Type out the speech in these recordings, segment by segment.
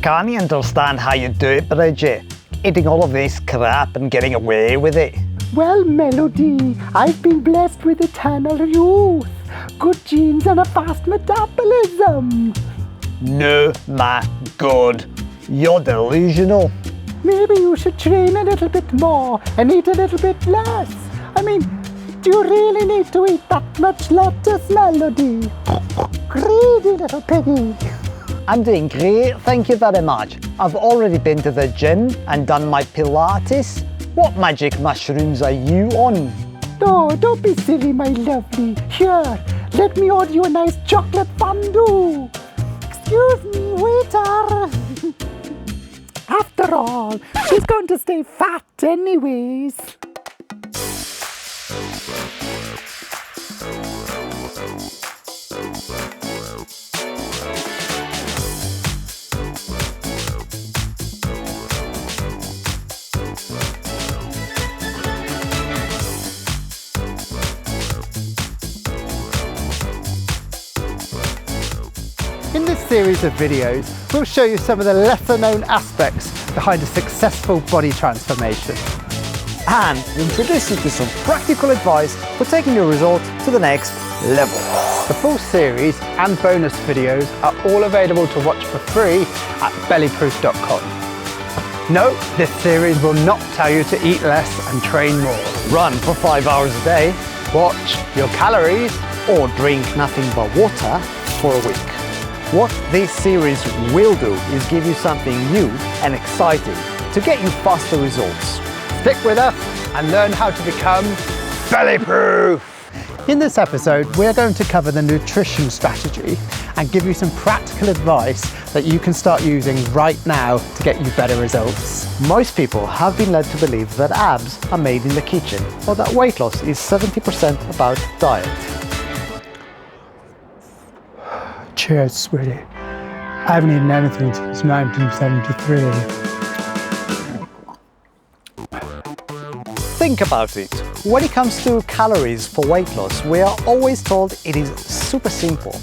can't understand how you do it, Bridget. Eating all of this crap and getting away with it. Well, Melody, I've been blessed with eternal youth, good genes and a fast metabolism. No, my God. You're delusional. Maybe you should train a little bit more and eat a little bit less. I mean, do you really need to eat that much lettuce, Melody? Greedy little piggy. I'm doing great, thank you very much. I've already been to the gym and done my Pilates. What magic mushrooms are you on? Oh, don't be silly, my lovely. Here, let me order you a nice chocolate fondue. Excuse me, waiter. After all, she's going to stay fat anyways. In this series of videos, we'll show you some of the lesser known aspects behind a successful body transformation. And introduce you to some practical advice for taking your results to the next level. The full series and bonus videos are all available to watch for free at BellyProof.com. No, this series will not tell you to eat less and train more. Run for 5 hours a day, Watch your calories, or drink nothing but water for a week. What this series will do is give you something new and exciting to get you faster results. Stick with us and learn how to become BellyProof. In this episode, we're going to cover the nutrition strategy and give you some practical advice that you can start using right now to get you better results. Most people have been led to believe that abs are made in the kitchen, or that weight loss is 70% about diet. Cheers, sweetie. I haven't eaten anything since 1973. Think about it. When it comes to calories for weight loss, we are always told it is super simple.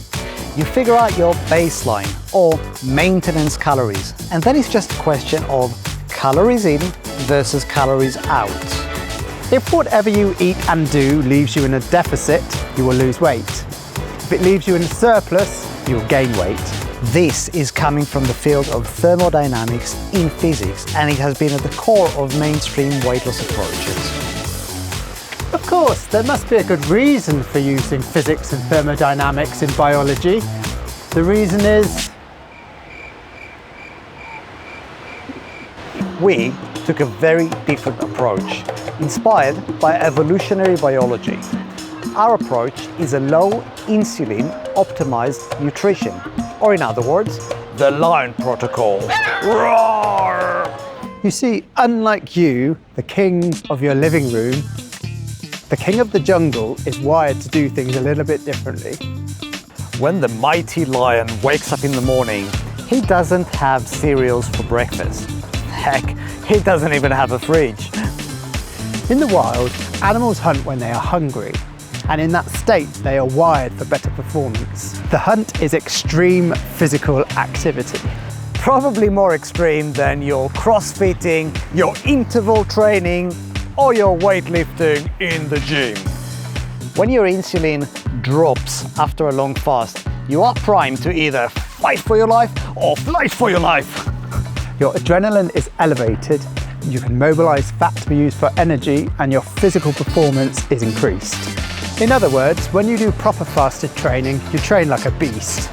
You figure out your baseline or maintenance calories, and then it's just a question of calories in versus calories out. If whatever you eat and do leaves you in a deficit, you will lose weight. If it leaves you in a surplus, you will gain weight. This is coming from the field of thermodynamics in physics, and it has been at the core of mainstream weight loss approaches. Of course, there must be a good reason for using physics and thermodynamics in biology. The reason is we took a very different approach, inspired by evolutionary biology. Our approach is a low insulin optimized nutrition, or in other words, the Lion Protocol. Roar! You see, unlike you, the king of your living room, the king of the jungle is wired to do things a little bit differently. When the mighty lion wakes up in the morning, he doesn't have cereals for breakfast. Heck, he doesn't even have a fridge. In the wild, animals hunt when they are hungry, and in that state they are wired for better performance. The hunt is extreme physical activity. Probably more extreme than your crossfitting, your interval training, or your weightlifting in the gym. When your insulin drops after a long fast, you are primed to either fight for your life or flight for your life. Your adrenaline is elevated, you can mobilize fat to be used for energy, and your physical performance is increased. In other words, when you do proper fasted training, you train like a beast.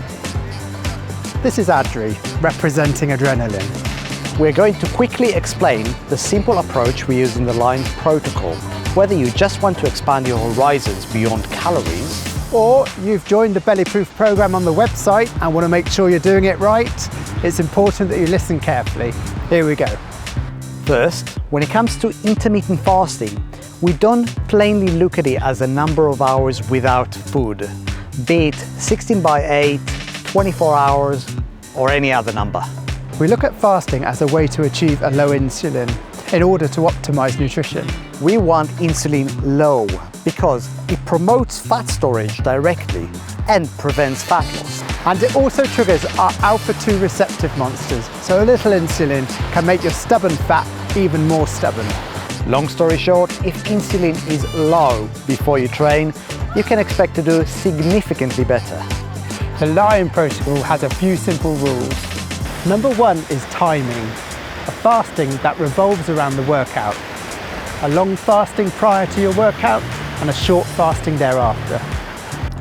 This is Adri, representing adrenaline. We're going to quickly explain the simple approach we use in the Lion Protocol, whether you just want to expand your horizons beyond calories, or you've joined the BellyProof program on the website and want to make sure you're doing it right. It's important that you listen carefully. Here we go. First, when it comes to intermittent fasting, we don't plainly look at it as a number of hours without food, be it 16/8, 24 hours, or any other number. We look at fasting as a way to achieve a low insulin in order to optimize nutrition. We want insulin low because it promotes fat storage directly and prevents fat loss. And it also triggers our alpha-2 receptive monsters, so a little insulin can make your stubborn fat even more stubborn. Long story short, if insulin is low before you train, you can expect to do significantly better. The Lion protocol has a few simple rules. Number 1 is timing, a fasting that revolves around the workout. A long fasting prior to your workout and a short fasting thereafter.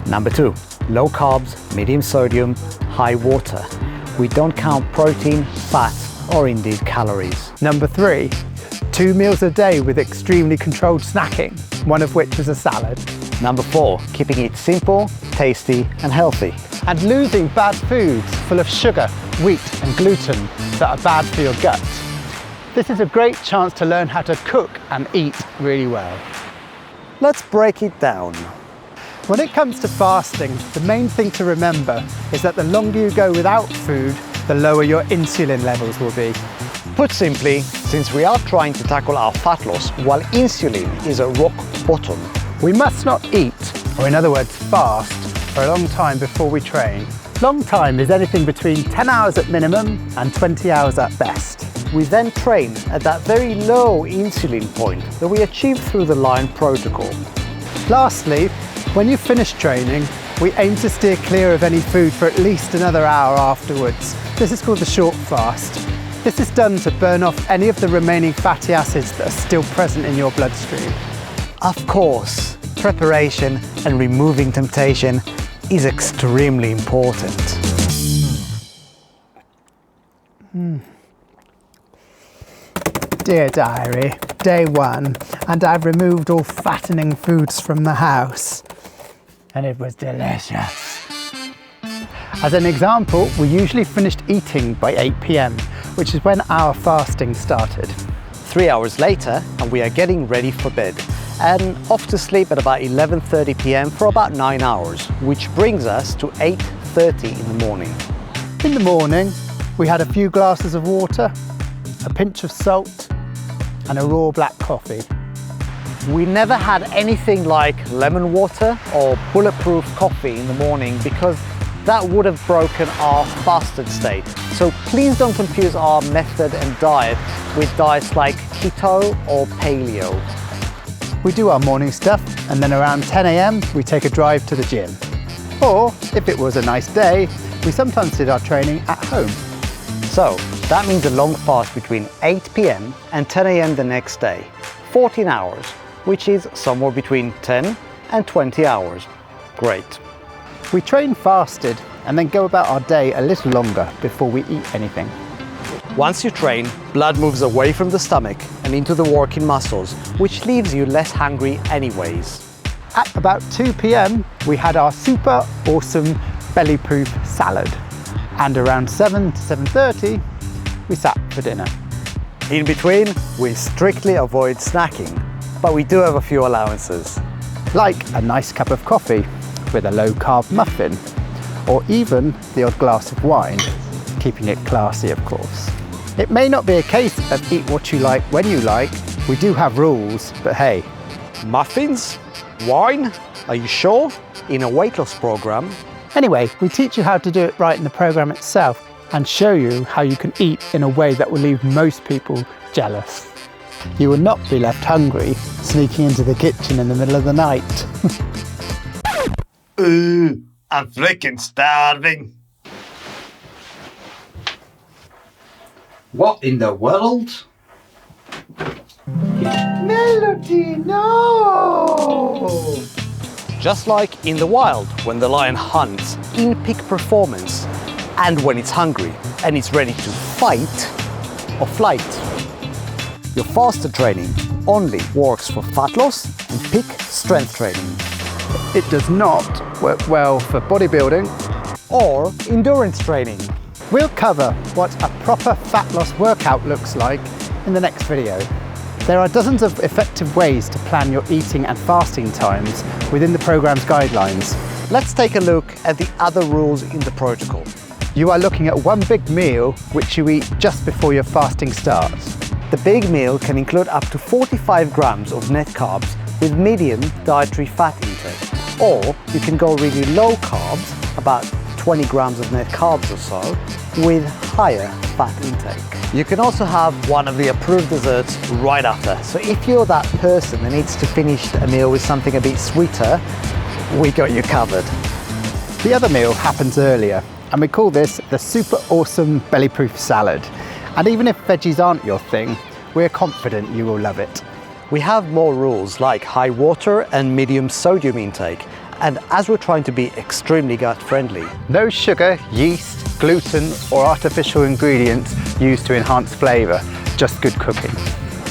Number 2, low carbs, medium sodium, high water. We don't count protein, fat, or indeed calories. Number 3, 2 meals a day with extremely controlled snacking, one of which is a salad. Number 4, keeping it simple, tasty, and healthy. And losing bad foods full of sugar, wheat, and gluten that are bad for your gut. This is a great chance to learn how to cook and eat really well. Let's break it down. When it comes to fasting, the main thing to remember is that the longer you go without food, the lower your insulin levels will be. Put simply, since we are trying to tackle our fat loss while insulin is at rock bottom, we must not eat, or in other words, fast, for a long time before we train. Long time is anything between 10 hours at minimum and 20 hours at best. we then train at that very low insulin point that we achieve through the Lion protocol. Lastly, when you finish training, we aim to steer clear of any food for at least another hour afterwards. This is called the short fast. This is done to burn off any of the remaining fatty acids that are still present in your bloodstream. Of course, preparation and removing temptation is extremely important. Dear Diary, day 1, and I've removed all fattening foods from the house. And it was delicious. As an example, we usually finished eating by 8 p.m, which is when our fasting started. 3 hours later, and we are getting ready for bed, and off to sleep at about 11:30 p.m. for about 9 hours, which brings us to 8:30 in the morning. In the morning, we had a few glasses of water, a pinch of salt, and a raw black coffee. We never had anything like lemon water or bulletproof coffee in the morning because that would have broken our fasted state. So please don't confuse our method and diet with diets like Keto or Paleo. We do our morning stuff, and then around 10 a.m. we take a drive to the gym. Or, if it was a nice day, we sometimes did our training at home. So that means a long fast between 8 p.m. and 10 a.m. the next day, 14 hours, which is somewhere between 10 and 20 hours. Great. We train fasted and then go about our day a little longer before we eat anything. Once you train, blood moves away from the stomach and into the working muscles, which leaves you less hungry anyways. At about 2 p.m, we had our super awesome BellyProof salad. And around 7 to 7:30, we sat for dinner. In between, we strictly avoid snacking, but we do have a few allowances. Like a nice cup of coffee with a low-carb muffin, or even the odd glass of wine, keeping it classy, of course. It may not be a case of eat what you like when you like. We do have rules, but hey. Muffins? Wine? Are you sure? In a weight loss program? Anyway, we teach you how to do it right in the program itself and show you how you can eat in a way that will leave most people jealous. You will not be left hungry sneaking into the kitchen in the middle of the night. Ooh, I'm freaking starving. What in the world? Melody, no! Just like in the wild, when the lion hunts in peak performance, and when it's hungry and it's ready to fight or flight. Your fasted training only works for fat loss and peak strength training. It does not work well for bodybuilding Or endurance training. We'll cover what a proper fat loss workout looks like in the next video. There are dozens of effective ways to plan your eating and fasting times within the program's guidelines. Let's take a look at the other rules in the protocol. You are looking at one big meal which you eat just before your fasting starts. The big meal can include up to 45 grams of net carbs with medium dietary fat intake. Or you can go really low carbs, about 20 grams of net carbs or so, with higher fat intake. You can also have one of the approved desserts right after. So if you're that person that needs to finish a meal with something a bit sweeter, we got you covered. The other meal happens earlier, and we call this the super awesome BellyProof salad. And even if veggies aren't your thing, we're confident you will love it. We have more rules like high water and medium sodium intake. And as we're trying to be extremely gut friendly, no sugar, yeast, gluten, or artificial ingredients used to enhance flavour, just good cooking.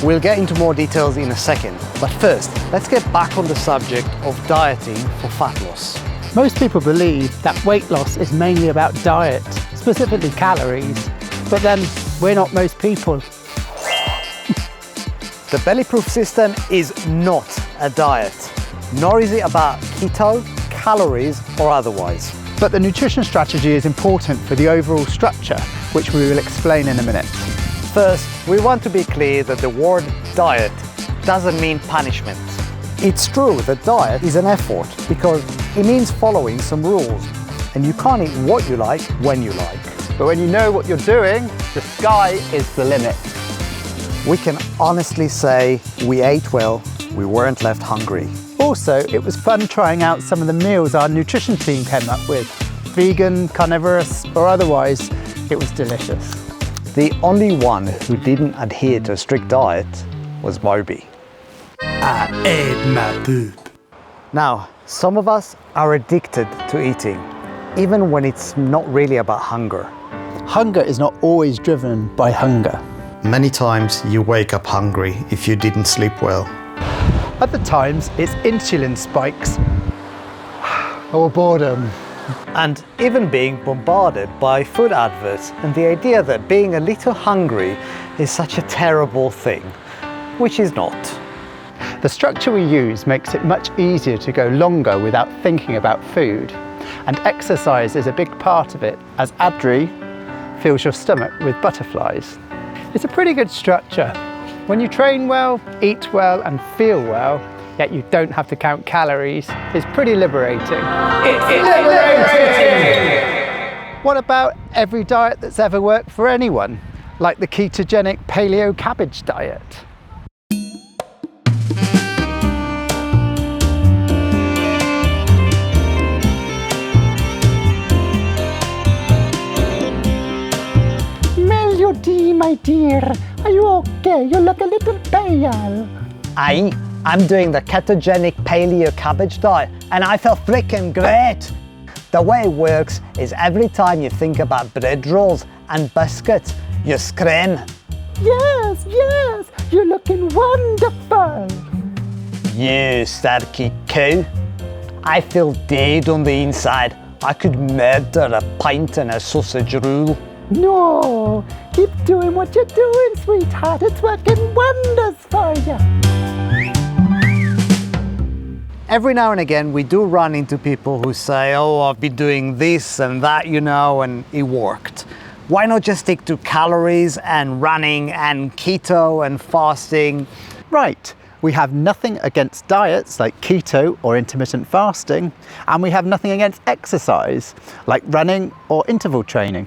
We'll get into more details in a second, but first, let's get back on the subject of dieting for fat loss. Most people believe that weight loss is mainly about diet, specifically calories, but then we're not most people. The BellyProof system is not a diet, nor is it about keto, calories, or otherwise. But the nutrition strategy is important for the overall structure, which we will explain in a minute. First, we want to be clear that the word diet doesn't mean punishment. It's true that diet is an effort because it means following some rules, and you can't eat what you like when you like. But when you know what you're doing, the sky is the limit. We can honestly say we ate well, we weren't left hungry. Also, it was fun trying out some of the meals our nutrition team came up with. Vegan, carnivorous, or otherwise, it was delicious. The only one who didn't adhere to a strict diet was Moby. I ate my poop. Now, some of us are addicted to eating, even when it's not really about hunger. Hunger is not always driven by hunger. Many times you wake up hungry if you didn't sleep well. Other times it's insulin spikes or boredom. And even being bombarded by food adverts and the idea that being a little hungry is such a terrible thing, which is not. The structure we use makes it much easier to go longer without thinking about food. And exercise is a big part of it, as Adri fills your stomach with butterflies. It's a pretty good structure. When you train well, eat well and feel well, yet you don't have to count calories, it's pretty liberating. It's liberating! What about every diet that's ever worked for anyone? Like the ketogenic paleo cabbage diet? Melody, my dear, are you okay? You look a little pale. I'm doing the ketogenic paleo cabbage diet and I feel freaking great. The way it works is every time you think about bread rolls and biscuits, you scream. Yes, you're looking wonderful. You starky cow. I feel dead on the inside. I could murder a pint and a sausage roll. No, keep doing what you're doing, sweetheart. It's working wonders for you. Every now and again, we do run into people who say, oh, I've been doing this and that, you know, and it worked. Why not just stick to calories and running and keto and fasting? Right, we have nothing against diets like keto or intermittent fasting, and we have nothing against exercise like running or interval training.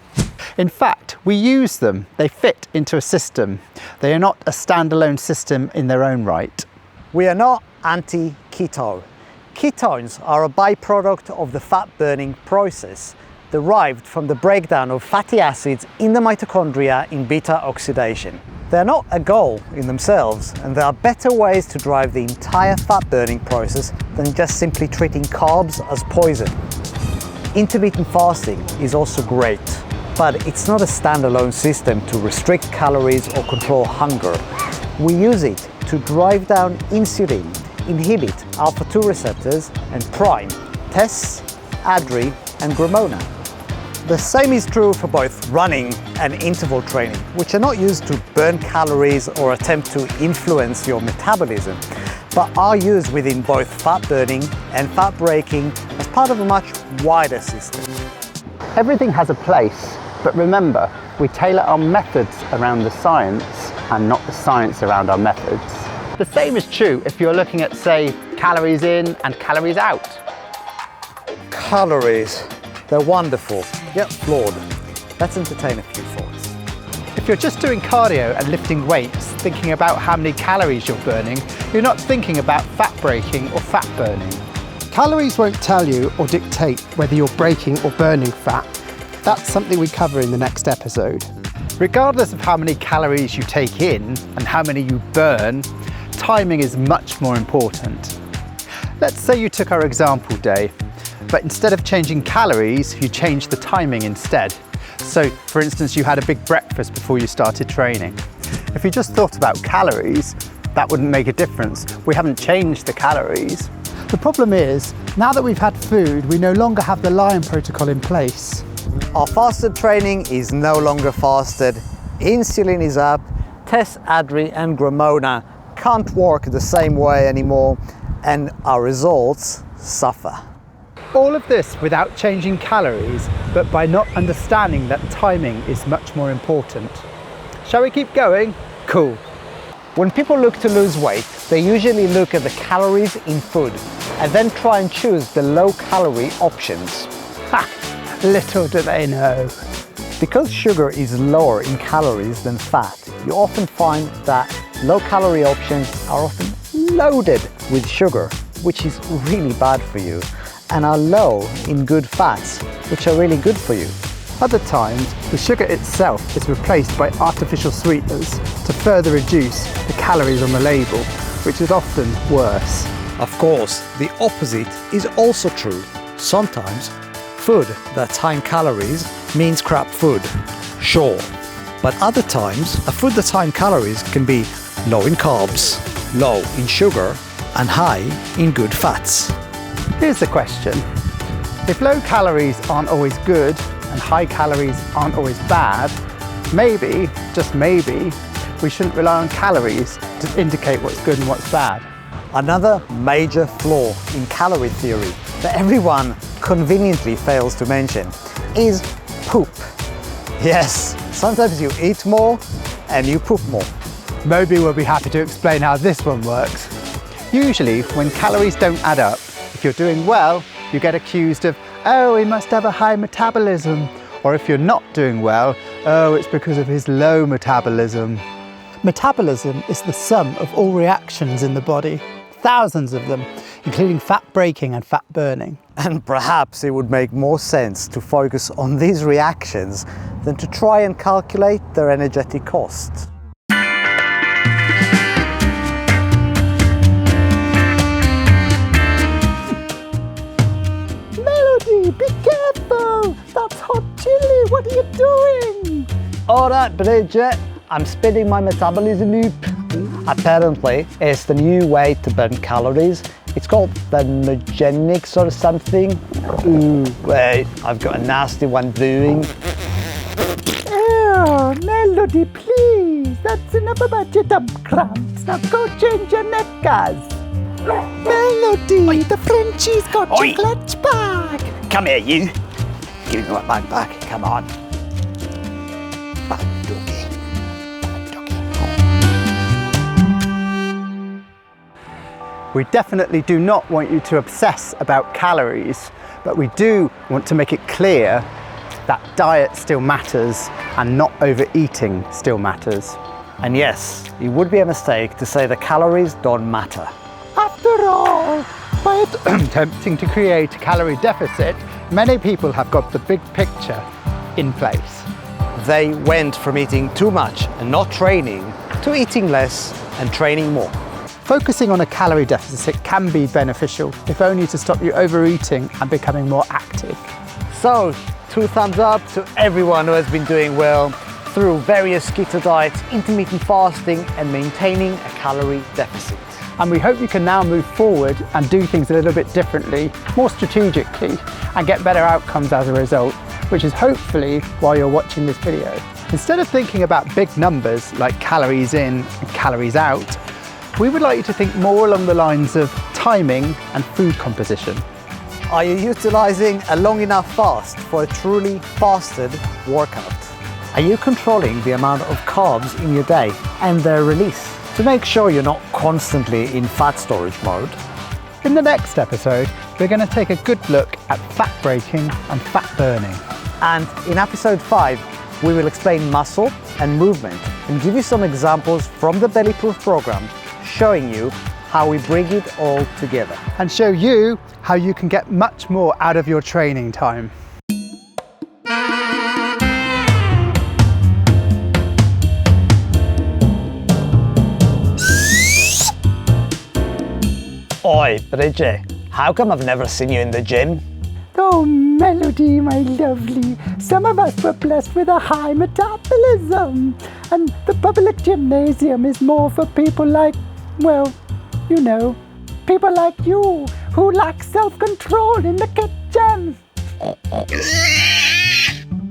In fact, we use them. They fit into a system. They are not a standalone system in their own right. We are not anti-keto. Ketones are a byproduct of the fat-burning process, derived from the breakdown of fatty acids in the mitochondria in beta oxidation. They're not a goal in themselves, and there are better ways to drive the entire fat-burning process than just simply treating carbs as poison. Intermittent fasting is also great, but it's not a standalone system to restrict calories or control hunger. We use it to drive down insulin, inhibit alpha-2 receptors, and prime TES, ADRI, and GRMONA. The same is true for both running and interval training, which are not used to burn calories or attempt to influence your metabolism, but are used within both fat burning and fat breaking as part of a much wider system. Everything has a place, but remember, we tailor our methods around the science and not the science around our methods. The same is true if you're looking at, say, calories in and calories out. Calories, they're wonderful, yet flawed. Let's entertain a few thoughts. If you're just doing cardio and lifting weights, thinking about how many calories you're burning, you're not thinking about fat breaking or fat burning. Calories won't tell you or dictate whether you're breaking or burning fat. That's something we cover in the next episode. Regardless of how many calories you take in and how many you burn, timing is much more important. Let's say you took our example day, but instead of changing calories, you changed the timing instead. So, for instance, you had a big breakfast before you started training. If you just thought about calories, that wouldn't make a difference. We haven't changed the calories. The problem is, now that we've had food, we no longer have the Lion protocol in place. Our fasted training is no longer fasted, insulin is up, Tess, Adri and Gramona can't work the same way anymore, and our results suffer. All of this without changing calories, but by not understanding that timing is much more important. Shall we keep going? Cool. When people look to lose weight, they usually look at the calories in food and then try and choose the low-calorie options. Ha! Little do they know. Because sugar is lower in calories than fat, you often find that low-calorie options are often loaded with sugar, which is really bad for you, and are low in good fats, which are really good for you. Other times, the sugar itself is replaced by artificial sweeteners to further reduce the calories on the label, which is often worse. Of course, the opposite is also true. Sometimes, food that's high in calories means crap food, sure. But other times, a food that's high in calories can be low in carbs, low in sugar, and high in good fats. Here's the question. If low calories aren't always good and high calories aren't always bad, maybe, just maybe, we shouldn't rely on calories to indicate what's good and what's bad. Another major flaw in calorie theory that everyone conveniently fails to mention is poop. Yes, sometimes you eat more and you poop more. Moby will be happy to explain how this one works. Usually, when calories don't add up, if you're doing well, you get accused of, oh, he must have a high metabolism. Or if you're not doing well, oh, it's because of his low metabolism. Metabolism is the sum of all reactions in the body, thousands of them, including fat breaking and fat burning. And perhaps it would make more sense to focus on these reactions than to try and calculate their energetic cost. Melody, be careful! That's hot chili, what are you doing? All right, Bridget, I'm spinning my metabolism loop. Apparently, it's the new way to burn calories. It's called thermogenics or something. Ooh, wait, I've got a nasty one brewing. Oh, Melody, please! That's enough about your dumb cramps. Now go change your knickers. Melody, oi. The Frenchie's got your clutch bag. Come here, you. Give me my bag back. Come on. Bad doggy. Bad doggy. We definitely do not want you to obsess about calories, but we do want to make it clear that diet still matters and not overeating still matters. And yes, it would be a mistake to say that calories don't matter. After all, by attempting to create a calorie deficit, many people have got the big picture in place. They went from eating too much and not training to eating less and training more. Focusing on a calorie deficit can be beneficial, if only to stop you overeating and becoming more active. So, 2 thumbs up to everyone who has been doing well through various keto diets, intermittent fasting, and maintaining a calorie deficit. And we hope you can now move forward and do things a little bit differently, more strategically, and get better outcomes as a result, which is hopefully why you're watching this video. Instead of thinking about big numbers like calories in and calories out, we would like you to think more along the lines of timing and food composition. Are you utilizing a long enough fast for a truly fasted workout? Are you controlling the amount of carbs in your day and their release to make sure you're not constantly in fat storage mode. In the next episode, we're going to take a good look at fat breaking and fat burning. And in episode 5, we will explain muscle and movement and give you some examples from the BellyProof program showing you how we bring it all together. And show you how you can get much more out of your training time. Oi, Bridgie, how come I've never seen you in the gym? Oh, Melody, my lovely. Some of us were blessed with a high metabolism. And the public gymnasium is more for people like, well, you know, people like you who lack self-control in the kitchen.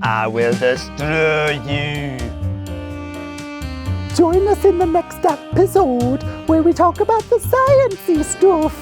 I will destroy you. Join us in the next episode where we talk about the sciencey stuff.